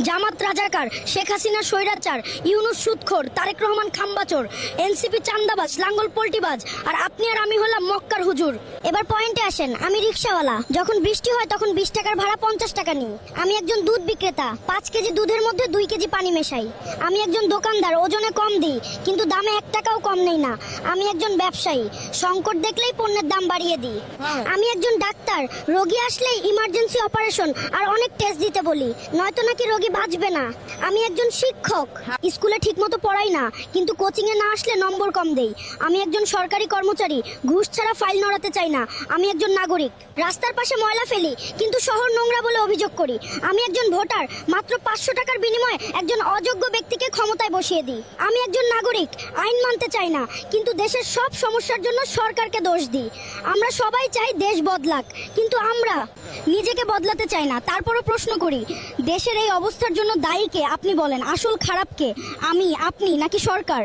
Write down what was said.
জামাত রাজাকার, শেখ হাসিনা স্বৈরাচার, ইউনূস সুদখোর, তারেক রহমান খাম্বাচোর, এনসিপি চান্দাবাজ, লাঙ্গল পোল্টিবাজ, আর আপনি আর আমি হলাম মক্কার হুজুর। এবার পয়েন্টে আসেন। আমি রিক্সাওয়ালা, যখন বৃষ্টি হয় তখন 20 টাকার ভাড়া 50 টাকা নিই। আমি একজন দুধ বিক্রেতা, 5 কেজি দুধের মধ্যে 2 কেজি পানি মেশাই। আমি একজন দোকানদার, ওজনে কম দিই কিন্তু দামে 1 টাকাও কম নেই না। আমি একজন ব্যবসায়ী, সংকট দেখলেই পণ্যের দাম বাড়িয়ে দিই। আমি একজন ডাক্তার, রোগী আসলেই ইমার্জেন্সি অপারেশন আর অনেক টেস্ট দিতে বলি, নয়তো নাকি রোগী বাঁচবে না। আমি একজন শিক্ষক, স্কুলে ঠিকমতো পড়াই না কিন্তু কোচিং এ না আসলে নম্বর কম দেই। আমি একজন সরকারি কর্মচারী, ঘুষ ছাড়া ফাইল নড়াতে চাই না। আমি একজন নাগরিক, রাস্তার পাশে ময়লা ফেলি কিন্তু শহর নোংরা বলে অভিযোগ করি। আমি একজন ভোটার, মাত্র 500 টাকার বিনিময়ে একজন অযোগ্য ব্যক্তিকে ক্ষমতায় বসিয়ে দিই। আমি একজন নাগরিক, আইন মানতে চাই না কিন্তু দেশের সব সমস্যার জন্য সরকারকে দোষ দিই। আমরা সবাই চাই দেশ বদলাক কিন্তু আমরা নিজেকে বদলাতে চাই না। তারপরও প্রশ্ন করি, দেশের এই অবস্থার জন্য দায়ী কে? আপনি বলেন, আসল খারাপ কে? আমি, আপনি নাকি সরকার?